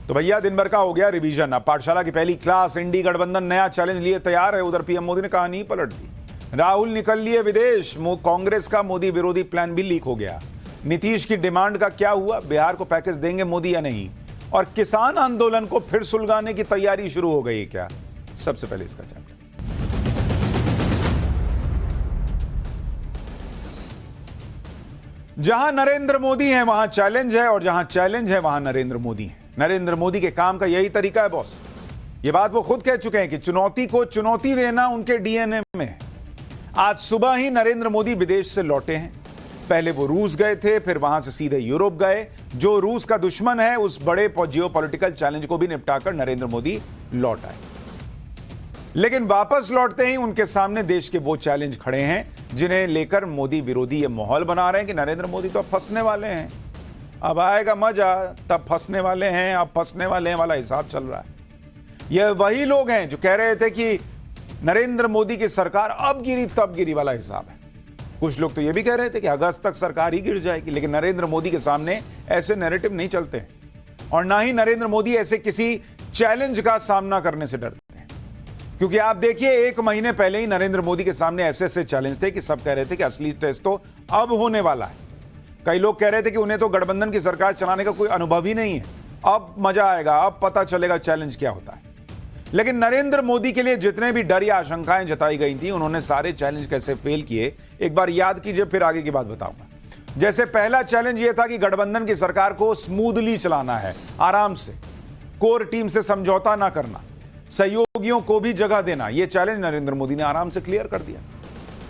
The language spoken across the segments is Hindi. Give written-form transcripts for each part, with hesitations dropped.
तो भैया दिन भर का हो गया रिवीजन। अब पाठशाला की पहली क्लास। इंडी गठबंधन नया चैलेंज लिए तैयार है। उधर पीएम मोदी ने कहानी पलट दी। राहुल निकल लिए विदेश। कांग्रेस का मोदी विरोधी प्लान भी लीक हो गया। नीतीश की डिमांड का क्या हुआ? बिहार को पैकेज देंगे मोदी या नहीं? और किसान आंदोलन को फिर सुलगाने की तैयारी शुरू हो गई क्या? सबसे पहले इसका चैप्टर। जहां नरेंद्र मोदी है वहां चैलेंज है, और जहां चैलेंज है वहां नरेंद्र मोदी है। नरेंद्र मोदी के काम का यही तरीका है बॉस। ये बात वो खुद कह चुके हैं कि चुनौती को चुनौती देना उनके डीएनए में है। आज सुबह ही नरेंद्र मोदी विदेश से लौटे हैं। पहले वो रूस गए थे, फिर वहां से सीधे यूरोप गए। जो रूस का दुश्मन है उस बड़े जियोपॉलिटिकल चैलेंज को भी निपटाकर नरेंद्र मोदी लौट आए। लेकिन वापस लौटते ही उनके सामने देश के वो चैलेंज खड़े हैं जिन्हें लेकर मोदी विरोधी ये माहौल बना रहे हैं कि नरेंद्र मोदी तो अब फंसने वाले हैं, अब आएगा मजा, तब फंसने वाले हैं, अब फंसने वाले हैं वाला हिसाब चल रहा है। ये वही लोग हैं जो कह रहे थे कि नरेंद्र मोदी की सरकार अब गिरी तब गिरी वाला हिसाब है। कुछ लोग तो ये भी कह रहे थे कि अगस्त तक सरकार ही गिर जाएगी। लेकिन नरेंद्र मोदी के सामने ऐसे नैरेटिव नहीं चलते हैं, और ना ही नरेंद्र मोदी ऐसे किसी चैलेंज का सामना करने से डरते हैं। क्योंकि आप देखिए, एक महीने पहले ही नरेंद्र मोदी के सामने ऐसे ऐसे चैलेंज थे कि सब कह रहे थे कि असली टेस्ट तो अब होने वाला है। कई लोग कह रहे थे कि उन्हें तो गठबंधन की सरकार चलाने का कोई अनुभव ही नहीं है, अब मजा आएगा, अब पता चलेगा चैलेंज क्या होता है। लेकिन नरेंद्र मोदी के लिए जितने भी डर या आशंकाएं जताई गई थी, उन्होंने सारे चैलेंज कैसे फेल किए एक बार याद कीजिए, फिर आगे की बात बताऊंगा। जैसे पहला चैलेंज यह था कि गठबंधन की सरकार को स्मूथली चलाना है, आराम से, कोर टीम से समझौता ना करना, सहयोगियों को भी जगह देना। यह चैलेंज नरेंद्र मोदी ने आराम से क्लियर कर दिया।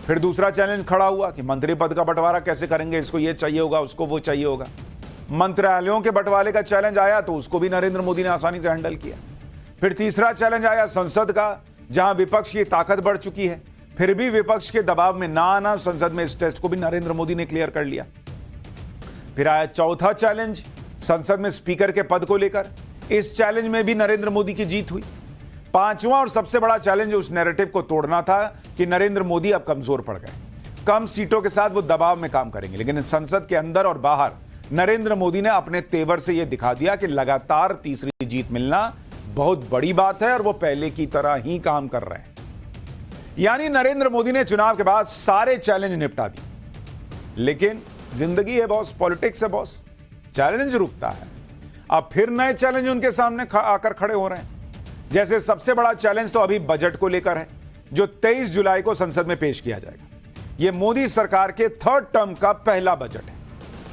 फिर दूसरा चैलेंज खड़ा हुआ कि मंत्री पद का बंटवारा कैसे करेंगे, इसको ये चाहिए होगा, उसको वो चाहिए होगा। मंत्रालयों के बंटवारे का चैलेंज आया तो उसको भी नरेंद्र मोदी ने आसानी से हैंडल किया। फिर तीसरा चैलेंज आया संसद का, जहां विपक्ष की ताकत बढ़ चुकी है, फिर भी विपक्ष के दबाव में ना आना, संसद में इस टेस्ट को भी नरेंद्र मोदी ने क्लियर कर लिया। फिर आया चौथा चैलेंज संसद में स्पीकर के पद को लेकर। इस चैलेंज में भी नरेंद्र मोदी की जीत हुई। पांचवां और सबसे बड़ा चैलेंज उस नैरेटिव को तोड़ना था कि नरेंद्र मोदी अब कमजोर पड़ गए, कम सीटों के साथ वो दबाव में काम करेंगे। लेकिन संसद के अंदर और बाहर नरेंद्र मोदी ने अपने तेवर से यह दिखा दिया कि लगातार तीसरी जीत मिलना बहुत बड़ी बात है, और वो पहले की तरह ही काम कर रहे हैं। यानी नरेंद्र मोदी ने चुनाव के बाद सारे चैलेंज निपटा दिए। लेकिन जिंदगी है बॉस, पॉलिटिक्स है बॉस, चैलेंज रुकता है। अब फिर नए चैलेंज उनके सामने आकर खड़े हो रहे हैं। जैसे सबसे बड़ा चैलेंज तो अभी बजट को लेकर है, जो 23 जुलाई को संसद में पेश किया जाएगा। यह मोदी सरकार के थर्ड टर्म का पहला बजट है।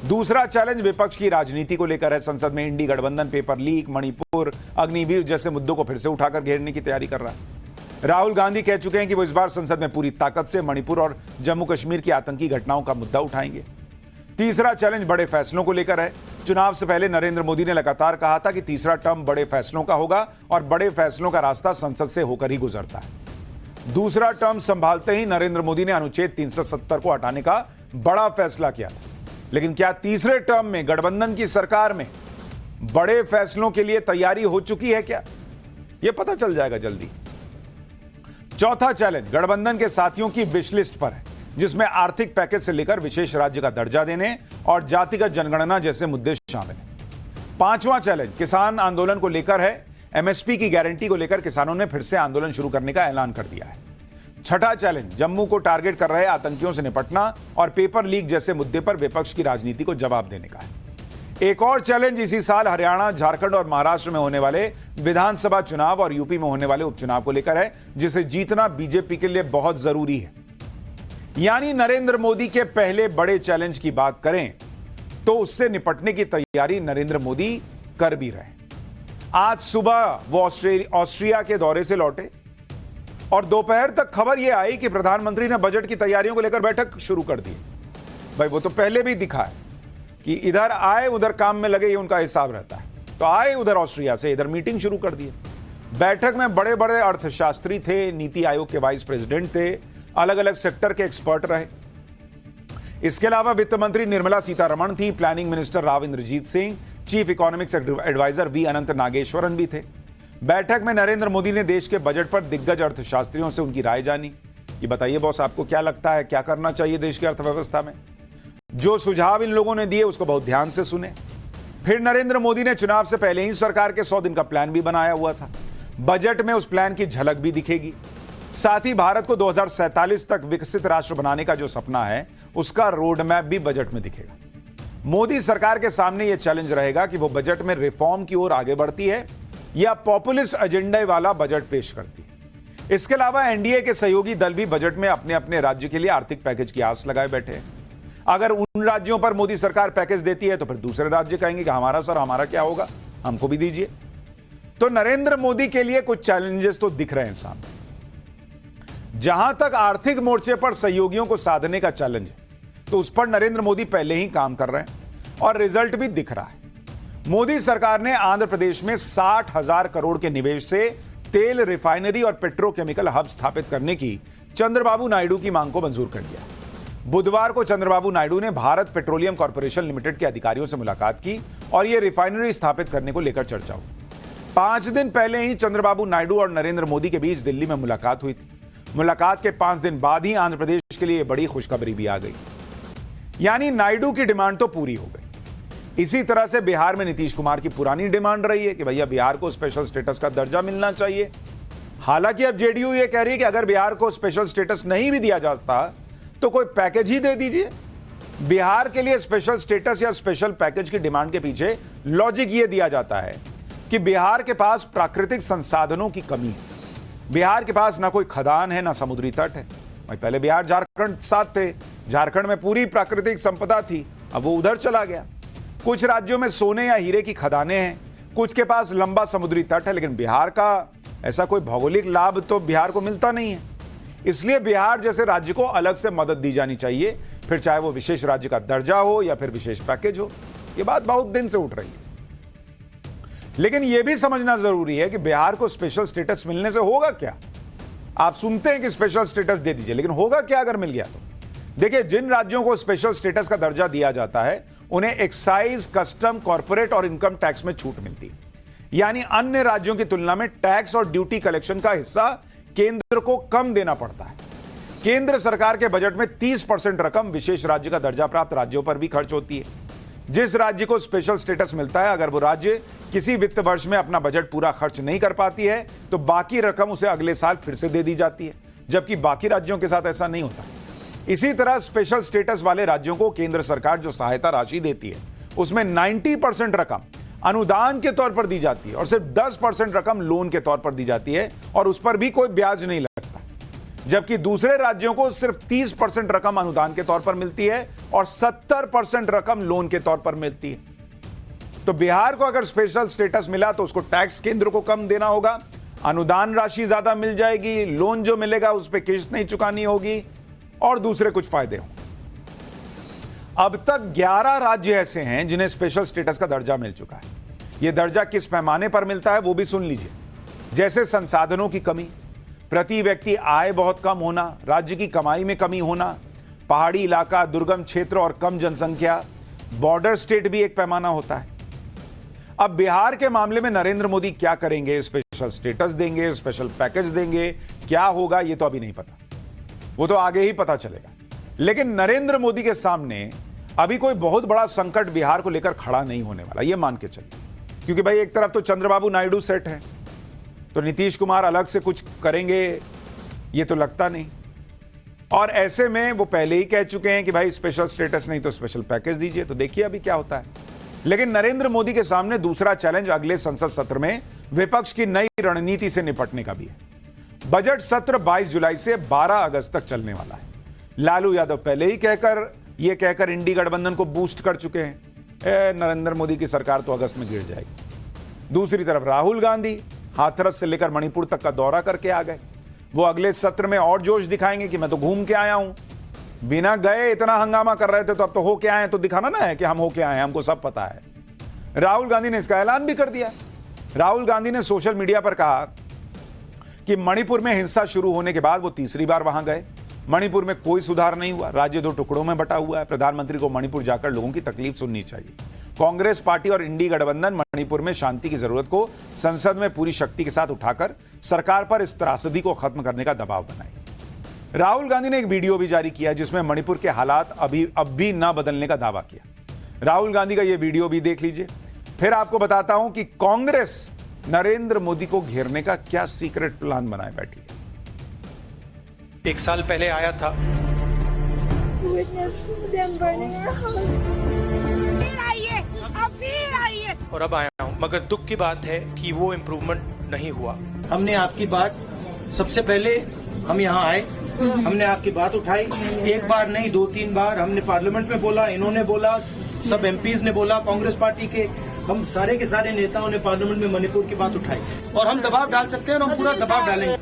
दूसरा चैलेंज विपक्ष की राजनीति को लेकर है। संसद में इंडी गठबंधन, पेपर लीक, मणिपुर, अग्निवीर जैसे मुद्दों को फिर से उठाकर घेरने की तैयारी कर रहा है। राहुल गांधी कह चुके हैं कि वो इस बार संसद में पूरी ताकत से मणिपुर और जम्मू कश्मीर की आतंकी घटनाओं का मुद्दा उठाएंगे। तीसरा चैलेंज बड़े फैसलों को लेकर है। चुनाव से पहले नरेंद्र मोदी ने लगातार कहा था कि तीसरा टर्म बड़े फैसलों का होगा, और बड़े फैसलों का रास्ता संसद से होकर ही गुजरता है। दूसरा टर्म संभालते ही नरेंद्र मोदी ने अनुच्छेद 370 को हटाने का बड़ा फैसला किया था। लेकिन क्या तीसरे टर्म में गठबंधन की सरकार में बड़े फैसलों के लिए तैयारी हो चुकी है क्या? यह पता चल जाएगा जल्दी। चौथा चैलेंज गठबंधन के साथियों की विश लिस्ट पर है, जिसमें आर्थिक पैकेज से लेकर विशेष राज्य का दर्जा देने और जातिगत जनगणना जैसे मुद्दे शामिल हैं। पांचवां चैलेंज किसान आंदोलन को लेकर है। एमएसपी की गारंटी को लेकर किसानों ने फिर से आंदोलन शुरू करने का ऐलान कर दिया है। छठा चैलेंज जम्मू को टारगेट कर रहे आतंकियों से निपटना और पेपर लीक जैसे मुद्दे पर विपक्ष की राजनीति को जवाब देने का है। एक और चैलेंज इसी साल हरियाणा, झारखंड और महाराष्ट्र में होने वाले विधानसभा चुनाव और यूपी में होने वाले उपचुनाव को लेकर है, जिसे जीतना बीजेपी के लिए बहुत जरूरी है। यानी नरेंद्र मोदी के पहले बड़े चैलेंज की बात करें तो उससे निपटने की तैयारी नरेंद्र मोदी कर भी रहे। आज सुबह वो ऑस्ट्रिया के दौरे से लौटे, और दोपहर तक खबर यह आई कि प्रधानमंत्री ने बजट की तैयारियों को लेकर बैठक शुरू कर दी। भाई वो तो पहले भी दिखा है कि इधर आए उधर काम में लगे, ये उनका हिसाब रहता है। तो आए उधर ऑस्ट्रिया से, इधर मीटिंग शुरू कर दी। बैठक में बड़े बड़े अर्थशास्त्री थे, नीति आयोग के वाइस प्रेसिडेंट थे, अलग अलग सेक्टर के एक्सपर्ट रहे। इसके अलावा वित्त मंत्री निर्मला सीतारमण थी, planning minister Rao Inderjit Singh, chief economics adviser V Anantha Nageswaran भी थे। बैठक में नरेंद्र मोदी ने देश के बजट पर दिग्गज अर्थशास्त्रियों से उनकी राय जानी। ये बताइए बॉस, आपको क्या लगता है, क्या करना चाहिए देश की अर्थव्यवस्था में? जो सुझाव इन लोगों ने दिए उसको बहुत ध्यान से सुने। फिर नरेंद्र मोदी ने चुनाव से पहले ही सरकार के 100 दिन का प्लान भी बनाया हुआ था। बजट में उस प्लान की झलक भी दिखेगी। साथ ही भारत को 2047 तक विकसित राष्ट्र बनाने का जो सपना है, उसका रोड मैप भी बजट में दिखेगा। मोदी सरकार के सामने यह चैलेंज रहेगा कि वो बजट में रिफॉर्म की ओर आगे बढ़ती है या पॉपुलिस्ट एजेंडे वाला बजट पेश करती है। इसके अलावा एनडीए के सहयोगी दल भी बजट में अपने अपने राज्य के लिए आर्थिक पैकेज की आस लगाए बैठे हैं। अगर उन राज्यों पर मोदी सरकार पैकेज देती है तो फिर दूसरे राज्य कहेंगे कि हमारा सर, हमारा क्या होगा, हमको भी दीजिए। तो नरेंद्र मोदी के लिए कुछ चैलेंजेस तो दिख रहे हैं सामने। जहां तक आर्थिक मोर्चे पर सहयोगियों को साधने का चैलेंज है, तो उस पर नरेंद्र मोदी पहले ही काम कर रहे हैं और रिजल्ट भी दिख रहा है। मोदी सरकार ने आंध्र प्रदेश में 60,000 करोड़ के निवेश से तेल रिफाइनरी और पेट्रोकेमिकल हब स्थापित करने की चंद्रबाबू नायडू की मांग को मंजूर कर दिया। बुधवार को चंद्रबाबू नायडू ने भारत पेट्रोलियम कॉर्पोरेशन लिमिटेड के अधिकारियों से मुलाकात की और यह रिफाइनरी स्थापित करने को लेकर चर्चा हुई। 5 दिन पहले ही चंद्रबाबू नायडू और नरेंद्र मोदी के बीच दिल्ली में मुलाकात हुई थी। मुलाकात के 5 दिन बाद ही आंध्र प्रदेश के लिए बड़ी खुशखबरी भी आ गई, यानी नायडू की डिमांड तो पूरी हो गई। इसी तरह से बिहार में नीतीश कुमार की पुरानी डिमांड रही है कि भैया बिहार को स्पेशल स्टेटस का दर्जा मिलना चाहिए। हालांकि अब जेडीयू ये कह रही है कि अगर बिहार को स्पेशल स्टेटस नहीं भी दिया जाता तो कोई पैकेज ही दे दीजिए। बिहार के लिए स्पेशल स्टेटस या स्पेशल पैकेज की डिमांड के पीछे लॉजिक यह दिया जाता है कि बिहार के पास प्राकृतिक संसाधनों की कमी है। बिहार के पास ना कोई खदान है, ना समुद्री तट है। भाई पहले बिहार झारखंड साथ थे, झारखंड में पूरी प्राकृतिक संपदा थी, अब वो उधर चला गया। कुछ राज्यों में सोने या हीरे की खदानें हैं, कुछ के पास लंबा समुद्री तट है, लेकिन बिहार का ऐसा कोई भौगोलिक लाभ तो बिहार को मिलता नहीं है। इसलिए बिहार जैसे राज्य को अलग से मदद दी जानी चाहिए, फिर चाहे वो विशेष राज्य का दर्जा हो या फिर विशेष पैकेज हो। ये बात बहुत दिन से उठ रही है, लेकिन यह भी समझना जरूरी है कि बिहार को स्पेशल स्टेटस मिलने से होगा क्या। आप सुनते हैं कि स्पेशल स्टेटस दे दीजिए, लेकिन होगा क्या अगर मिल गया तो? देखिए, जिन राज्यों को स्पेशल स्टेटस का दर्जा दिया जाता है उन्हें एक्साइज, कस्टम, कॉर्पोरेट और इनकम टैक्स में छूट मिलती है। यानी अन्य राज्यों की तुलना में टैक्स और ड्यूटी कलेक्शन का हिस्सा केंद्र को कम देना पड़ता है। केंद्र सरकार के बजट में 30% रकम विशेष राज्य का दर्जा प्राप्त राज्यों पर भी खर्च होती है। जिस राज्य को स्पेशल स्टेटस मिलता है, अगर वो राज्य किसी वित्त वर्ष में अपना बजट पूरा खर्च नहीं कर पाती है तो बाकी रकम उसे अगले साल फिर से दे दी जाती है, जबकि बाकी राज्यों के साथ ऐसा नहीं होता। इसी तरह स्पेशल स्टेटस वाले राज्यों को केंद्र सरकार जो सहायता राशि देती है उसमें 90% रकम अनुदान के तौर पर दी जाती है और सिर्फ 10% रकम लोन के तौर पर दी जाती है और उस पर भी कोई ब्याज नहीं लगता। जबकि दूसरे राज्यों को सिर्फ 30% रकम अनुदान के तौर पर मिलती है और 70% रकम लोन के तौर पर मिलती है। तो बिहार को अगर स्पेशल स्टेटस मिला तो उसको टैक्स केंद्र को कम देना होगा, अनुदान राशि ज्यादा मिल जाएगी, लोन जो मिलेगा उस पर किस्त नहीं चुकानी होगी और दूसरे कुछ फायदे होंगे। अब तक 11 राज्य ऐसे हैं जिन्हें स्पेशल स्टेटस का दर्जा मिल चुका है। यह दर्जा किस पैमाने पर मिलता है वो भी सुन लीजिए। जैसे संसाधनों की कमी, प्रति व्यक्ति आय बहुत कम होना, राज्य की कमाई में कमी होना, पहाड़ी इलाका, दुर्गम क्षेत्र और कम जनसंख्या, बॉर्डर स्टेट भी एक पैमाना होता है। अब बिहार के मामले में नरेंद्र मोदी क्या करेंगे? स्पेशल स्टेटस देंगे, स्पेशल पैकेज देंगे, क्या होगा ये तो अभी नहीं पता, वो तो आगे ही पता चलेगा। लेकिन नरेंद्र मोदी के सामने अभी कोई बहुत बड़ा संकट बिहार को लेकर खड़ा नहीं होने वाला, ये मान के चलिए। क्योंकि भाई एक तरफ तो चंद्रबाबू नायडू सेट है, तो नीतीश कुमार अलग से कुछ करेंगे ये तो लगता नहीं। और ऐसे में वो पहले ही कह चुके हैं कि भाई स्पेशल स्टेटस नहीं तो स्पेशल पैकेज दीजिए, तो देखिए अभी क्या होता है। लेकिन नरेंद्र मोदी के सामने दूसरा चैलेंज अगले संसद सत्र में विपक्ष की नई रणनीति से निपटने का भी है। बजट सत्र 22 जुलाई से 12 अगस्त तक चलने वाला है। लालू यादव पहले ही कहकर इंडी गठबंधन को बूस्ट कर चुके हैं, नरेंद्र मोदी की सरकार तो अगस्त में गिर जाएगी। दूसरी तरफ राहुल गांधी हाथरस से लेकर मणिपुर तक का दौरा करके आ गए। वो अगले सत्र में और जोश दिखाएंगे कि मैं तो घूम के आया हूं, बिना गए इतना हंगामा कर रहे थे तो अब तो होके आए, तो दिखाना ना है कि हम होके आए, हमको सब पता है। राहुल गांधी ने इसका ऐलान भी कर दिया। राहुल गांधी ने सोशल मीडिया पर कहा कि मणिपुर में हिंसा शुरू होने के बाद वो तीसरी बार वहां गए। मणिपुर में कोई सुधार नहीं हुआ, राज्य 2 टुकड़ों में बटा हुआ है। प्रधानमंत्री को मणिपुर जाकर लोगों की तकलीफ सुननी चाहिए। कांग्रेस पार्टी और इंडी गठबंधन मणिपुर में शांति की जरूरत को संसद में पूरी शक्ति के साथ उठाकर सरकार पर इस त्रासदी को खत्म करने का दबाव बनाएगी। राहुल गांधी ने एक वीडियो भी जारी किया जिसमें मणिपुर के हालात अब भी न बदलने का दावा किया। राहुल गांधी का यह वीडियो भी देख लीजिए। फिर आपको बताता हूं कि कांग्रेस नरेंद्र मोदी को घेरने का क्या सीक्रेट प्लान बनाए बैठी है। 1 साल पहले आया था, और अब आया हूं, मगर दुख की बात है कि वो इम्प्रूवमेंट नहीं हुआ। हमने आपकी बात, सबसे पहले हम यहाँ आए, हमने आपकी बात उठाई, एक बार नहीं 2-3 बार हमने पार्लियामेंट में बोला, इन्होंने बोला, सब एमपीज ने बोला, कांग्रेस पार्टी के हम सारे के सारे नेताओं ने पार्लियामेंट में मणिपुर की बात उठाई, और हम दबाव डाल सकते हैं और हम पूरा दबाव डालेंगे।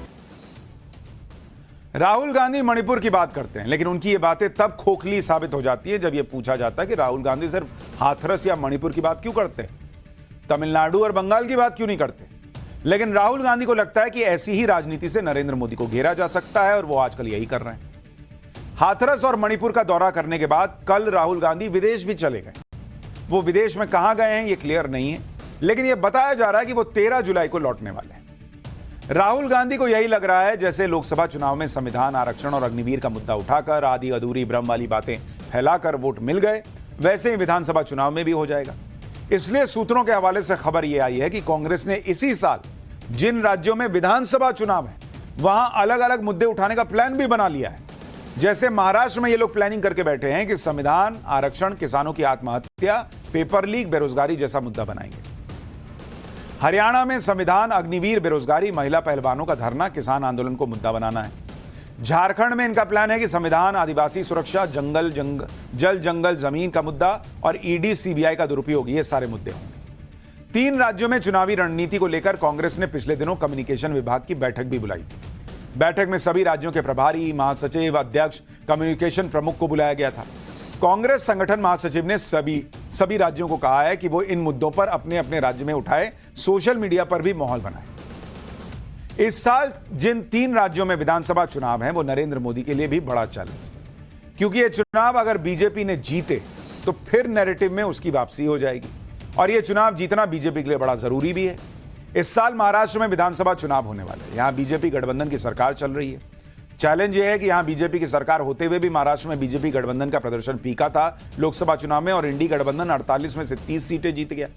राहुल गांधी मणिपुर की बात करते हैं, लेकिन उनकी ये बातें तब खोखली साबित हो जाती है जब ये पूछा जाता है कि राहुल गांधी सिर्फ हाथरस या मणिपुर की बात क्यों करते हैं, तमिलनाडु और बंगाल की बात क्यों नहीं करते। लेकिन राहुल गांधी को लगता है कि ऐसी ही राजनीति से नरेंद्र मोदी को घेरा जा सकता है, और वो आजकल यही कर रहे हैं। हाथरस और मणिपुर का दौरा करने के बाद कल राहुल गांधी विदेश भी चले गए। वो विदेश में कहां गए हैं ये क्लियर नहीं है, लेकिन ये बताया जा रहा है कि वो 13 जुलाई को लौटने वाले हैं। राहुल गांधी को यही लग रहा है जैसे लोकसभा चुनाव में संविधान, आरक्षण और अग्निवीर का मुद्दा उठाकर आधी अधूरी भ्रम वाली बातें फैलाकर वोट मिल गए, वैसे ही विधानसभा चुनाव में भी हो जाएगा। इसलिए सूत्रों के हवाले से खबर यह आई है कि कांग्रेस ने इसी साल जिन राज्यों में विधानसभा चुनाव है वहां अलग अलग मुद्दे उठाने का प्लान भी बना लिया है। जैसे महाराष्ट्र में ये लोग प्लानिंग करके बैठे हैं कि संविधान, आरक्षण, किसानों की आत्महत्या, पेपर लीक, बेरोजगारी जैसा मुद्दा बनाएंगे। हरियाणा में संविधान, अग्निवीर, बेरोजगारी, महिला पहलवानों का धरना, किसान आंदोलन को मुद्दा बनाना है। झारखंड में इनका प्लान है कि संविधान, आदिवासी सुरक्षा, जल जंगल जमीन का मुद्दा और ईडी सीबीआई का दुरुपयोग, ये सारे मुद्दे होंगे। 3 राज्यों में चुनावी रणनीति को लेकर कांग्रेस ने पिछले दिनों कम्युनिकेशन विभाग की बैठक भी बुलाई थी। बैठक में सभी राज्यों के प्रभारी, महासचिव, अध्यक्ष, कम्युनिकेशन प्रमुख को बुलाया गया था। कांग्रेस संगठन महासचिव ने सभी राज्यों को कहा है कि वो इन मुद्दों पर अपने अपने राज्य में उठाए, सोशल मीडिया पर भी माहौल बनाए। इस साल जिन 3 राज्यों में विधानसभा चुनाव है वो नरेंद्र मोदी के लिए भी बड़ा चैलेंज, क्योंकि ये चुनाव अगर बीजेपी ने जीते तो फिर नैरेटिव में उसकी वापसी हो जाएगी, और ये चुनाव जीतना बीजेपी के लिए बड़ा जरूरी भी है। इस साल महाराष्ट्र में विधानसभा चुनाव होने वाले हैं। यहां बीजेपी गठबंधन की सरकार चल रही है। चैलेंज यह है कि यहां बीजेपी की सरकार होते हुए भी महाराष्ट्र में बीजेपी गठबंधन का प्रदर्शन फीका था लोकसभा चुनाव में, और इंडी गठबंधन 48 में से 30 सीटें जीत गया।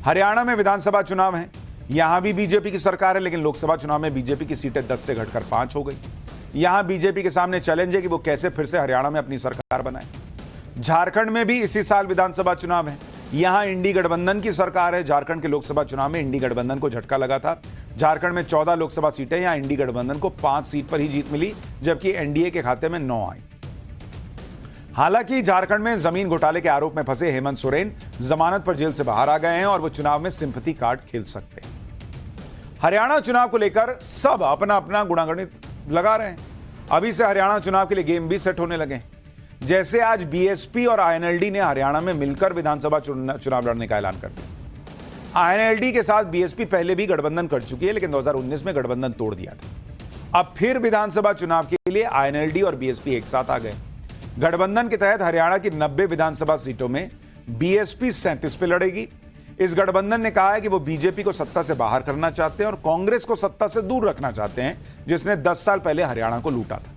हरियाणा में विधानसभा चुनाव है, यहां भी बीजेपी की सरकार है, लेकिन लोकसभा चुनाव में बीजेपी की सीटें 10 से घटकर 5 हो गई। यहां बीजेपी के सामने चैलेंज है कि वो कैसे फिर से हरियाणा में अपनी सरकार बनाए। झारखंड में भी इसी साल विधानसभा चुनाव है, यहां इंडी गठबंधन की सरकार है। झारखंड के लोकसभा चुनाव में इंडी गठबंधन को झटका लगा था। झारखंड में 14 लोकसभा सीटें, यहां इंडी गठबंधन को 5 सीट पर ही जीत मिली, जबकि एनडीए के खाते में 9 आई। हालांकि झारखंड में जमीन घोटाले के आरोप में फंसे हेमंत सोरेन जमानत पर जेल से बाहर आ गए हैं और वो चुनाव में सिंपैथी कार्ड खेल सकते हैं। हरियाणा चुनाव को लेकर सब अपना अपना गुणागणित लगा रहे हैं। अभी से हरियाणा चुनाव के लिए गेम भी सेट होने लगे। जैसे आज बीएसपी और आईएनएलडी ने हरियाणा में मिलकर विधानसभा चुनाव लड़ने का ऐलान कर दिया। आईएनएलडी के साथ बीएसपी पहले भी गठबंधन कर चुकी है, लेकिन 2019 में गठबंधन तोड़ दिया था। अब फिर विधानसभा चुनाव के लिए आईएनएलडी और बीएसपी एक साथ आ गए। गठबंधन के तहत हरियाणा की 90 विधानसभा सीटों में बीएसपी 37 पे लड़ेगी। इस गठबंधन ने कहा है कि वो बीजेपी को सत्ता से बाहर करना चाहते हैं और कांग्रेस को सत्ता से दूर रखना चाहते हैं, जिसने 10 साल पहले हरियाणा को लूटा था।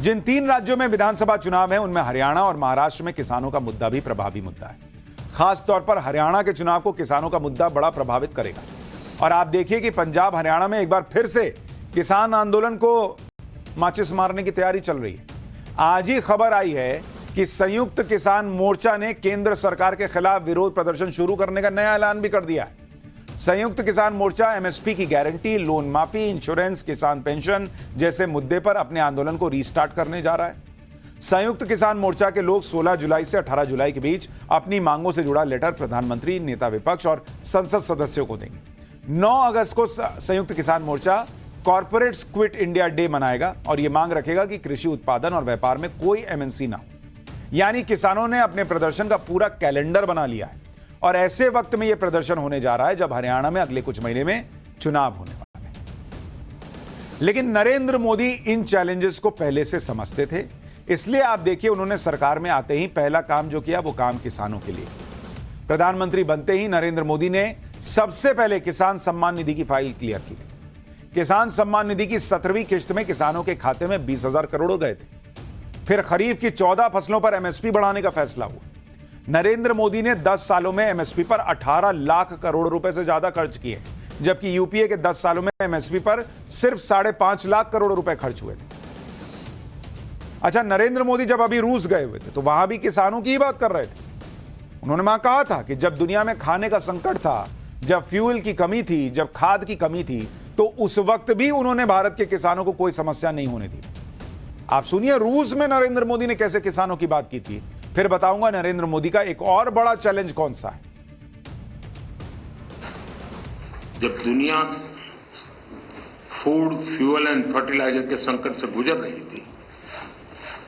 जिन 3 राज्यों में विधानसभा चुनाव है उनमें हरियाणा और महाराष्ट्र में किसानों का मुद्दा भी प्रभावी मुद्दा है। खास तौर पर हरियाणा के चुनाव को किसानों का मुद्दा बड़ा प्रभावित करेगा। और आप देखिए कि पंजाब, हरियाणा में एक बार फिर से किसान आंदोलन को माचिस मारने की तैयारी चल रही है। आज ही खबर आई है कि संयुक्त किसान मोर्चा ने केंद्र सरकार के खिलाफ विरोध प्रदर्शन शुरू करने का नया ऐलान भी कर दिया है। संयुक्त किसान मोर्चा एमएसपी की गारंटी, लोन माफी, इंश्योरेंस, किसान पेंशन जैसे मुद्दे पर अपने आंदोलन को रीस्टार्ट करने जा रहा है। संयुक्त किसान मोर्चा के लोग 16 जुलाई से 18 जुलाई के बीच अपनी मांगों से जुड़ा लेटर प्रधानमंत्री, नेता विपक्ष और संसद सदस्यों को देंगे। 9 अगस्त को संयुक्त किसान मोर्चा कॉर्पोरेट्स क्विट इंडिया डे मनाएगा और यह मांग रखेगा कि कृषि उत्पादन और व्यापार में कोई एमएनसी ना हो। यानी किसानों ने अपने प्रदर्शन का पूरा कैलेंडर बना लिया है और ऐसे वक्त में यह प्रदर्शन होने जा रहा है जब हरियाणा में अगले कुछ महीने में चुनाव होने वाले हैं। लेकिन नरेंद्र मोदी इन चैलेंजेस को पहले से समझते थे, इसलिए आप देखिए उन्होंने सरकार में आते ही पहला काम जो किया वो काम किसानों के लिए। प्रधानमंत्री बनते ही नरेंद्र मोदी ने सबसे पहले किसान सम्मान निधि की फाइल क्लियर की। किसान सम्मान निधि की 17वीं किश्त में किसानों के खाते में 20,000 करोड़ गए थे। फिर खरीफ की 14 फसलों पर एमएसपी बढ़ाने का फैसला हुआ। नरेंद्र मोदी ने 10 सालों में एमएसपी पर 18 लाख करोड़ रुपए से ज्यादा खर्च किए, जबकि यूपीए के 10 सालों में एमएसपी पर सिर्फ 5.5 लाख करोड़ रुपए खर्च हुए थे। अच्छा, नरेंद्र मोदी जब अभी रूस गए हुए थे तो वहां भी किसानों की ही बात कर रहे थे। उन्होंने वहां कहा था कि जब दुनिया में खाने का संकट था, जब फ्यूल की कमी थी, जब खाद की कमी थी, तो उस वक्त भी उन्होंने भारत के किसानों को कोई समस्या नहीं होने दी। आप सुनिए रूस में नरेंद्र मोदी ने कैसे किसानों की बात की थी, फिर बताऊंगा नरेंद्र मोदी का एक और बड़ा चैलेंज कौन सा है। जब दुनिया फूड, फ्यूल एंड फर्टिलाइजर के संकट से गुजर रही थी,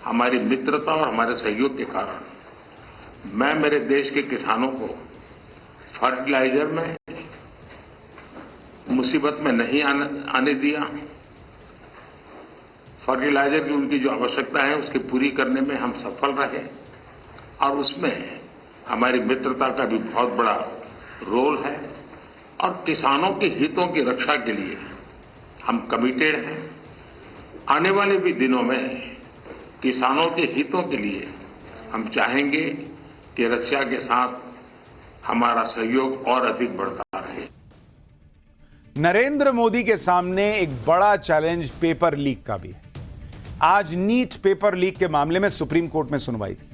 हमारी मित्रता और हमारे सहयोग के कारण मैं मेरे देश के किसानों को फर्टिलाइजर में मुसीबत में नहीं आने दिया। फर्टिलाइजर की उनकी जो आवश्यकता है उसकी पूरी करने में हम सफल रहे और उसमें हमारी मित्रता का भी बहुत बड़ा रोल है और किसानों के हितों की रक्षा के लिए हम कमिटेड हैं। आने वाले भी दिनों में किसानों के हितों के लिए हम चाहेंगे कि रशिया के साथ हमारा सहयोग और अधिक बढ़ता रहे। नरेंद्र मोदी के सामने एक बड़ा चैलेंज पेपर लीक का भी है। आज नीट पेपर लीक के मामले में सुप्रीम कोर्ट में सुनवाई थी।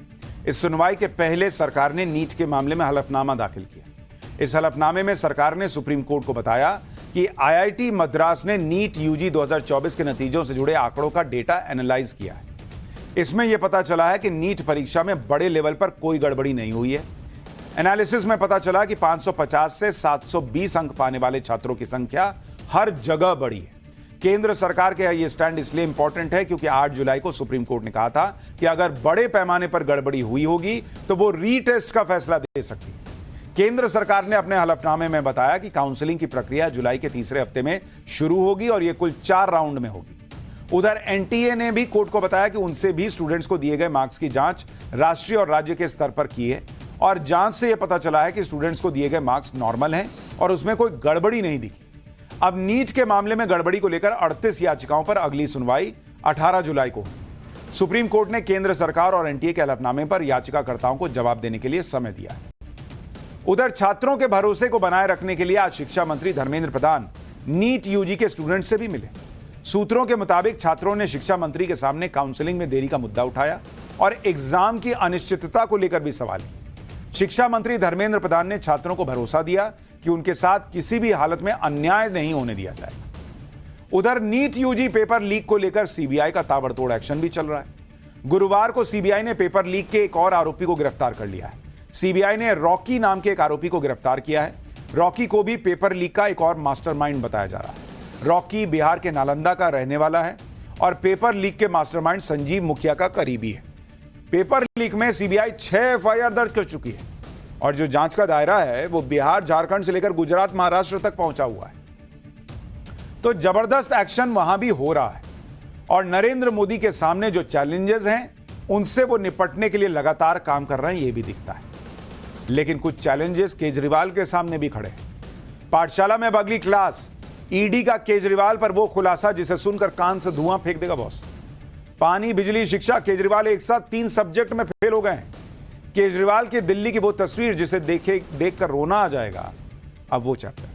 इस सुनवाई के पहले सरकार ने नीट के मामले में हलफनामा दाखिल किया। इस हलफनामे में सरकार ने सुप्रीम कोर्ट को बताया कि आईआईटी मद्रास ने नीट यूजी 2024 के नतीजों से जुड़े आंकड़ों का डेटा एनालाइज किया है। इसमें यह पता चला है कि नीट परीक्षा में बड़े लेवल पर कोई गड़बड़ी नहीं हुई है। एनालिसिस में पता चला कि 550 से 720 अंक पाने वाले छात्रों की संख्या हर जगह बढ़ी है। केंद्र सरकार के यह स्टैंड इसलिए इंपॉर्टेंट है क्योंकि 8 जुलाई को सुप्रीम कोर्ट ने कहा था कि अगर बड़े पैमाने पर गड़बड़ी हुई होगी तो वो रीटेस्ट का फैसला दे सकती है। केंद्र सरकार ने अपने हलफनामे में बताया कि काउंसलिंग की प्रक्रिया जुलाई के तीसरे हफ्ते में शुरू होगी और यह कुल 4 राउंड में होगी। उधर एनटीए ने भी कोर्ट को बताया कि उनसे भी स्टूडेंट्स को दिए गए मार्क्स की जांच राष्ट्रीय और राज्य के स्तर पर की है और जांच से यह पता चला है कि स्टूडेंट्स को दिए गए मार्क्स नॉर्मल हैं और उसमें कोई गड़बड़ी नहीं दिखी। अब नीट के मामले में गड़बड़ी को लेकर 38 याचिकाओं पर अगली सुनवाई 18 जुलाई को होगी। सुप्रीम कोर्ट ने केंद्र सरकार और एनटीए के हलफनामे पर याचिकाकर्ताओं को जवाब देने के लिए समय दिया है। उधर छात्रों के भरोसे को बनाए रखने के लिए आज शिक्षा मंत्री धर्मेंद्र प्रधान नीट यूजी के स्टूडेंट से भी मिले। सूत्रों के मुताबिक छात्रों ने शिक्षा मंत्री के सामने काउंसलिंग में देरी का मुद्दा उठाया और एग्जाम की अनिश्चितता को लेकर भी सवाल किए। शिक्षा मंत्री धर्मेंद्र प्रधान ने छात्रों को भरोसा दिया कि उनके साथ किसी भी हालत में अन्याय नहीं होने दिया जाएगा। उधर नीट यूजी पेपर लीक को लेकर सीबीआई का ताबड़तोड़ एक्शन भी चल रहा है। गुरुवार को सीबीआई ने पेपर लीक के एक और आरोपी को गिरफ्तार कर लिया है। सीबीआई ने रॉकी नाम के एक आरोपी को गिरफ्तार किया है। रॉकी को भी पेपर लीक का एक और मास्टरमाइंड बताया जा रहा है। रॉकी बिहार के नालंदा का रहने वाला है और पेपर लीक के मास्टरमाइंड संजीव मुखिया का करीबी है। पेपर लीक में सीबीआई 6 एफआईआर दर्ज कर चुकी है और जो जांच का दायरा है वो बिहार, झारखंड से लेकर गुजरात, महाराष्ट्र तक पहुंचा हुआ है। तो जबरदस्त एक्शन वहां भी हो रहा है और नरेंद्र मोदी के सामने जो चैलेंजेस हैं उनसे वो निपटने के लिए लगातार काम कर रहे हैं, ये भी दिखता है। लेकिन कुछ चैलेंजेस केजरीवाल के सामने भी खड़े हैं। पाठशाला में बगली क्लास, ईडी का केजरीवाल पर वो खुलासा जिसे सुनकर कान से धुआं फेंक देगा बॉस। पानी, बिजली, शिक्षा, केजरीवाल एक साथ 3 सब्जेक्ट में फेल हो गए हैं। केजरीवाल की दिल्ली की वो तस्वीर जिसे देखकर रोना आ जाएगा, अब वो चैप्टर।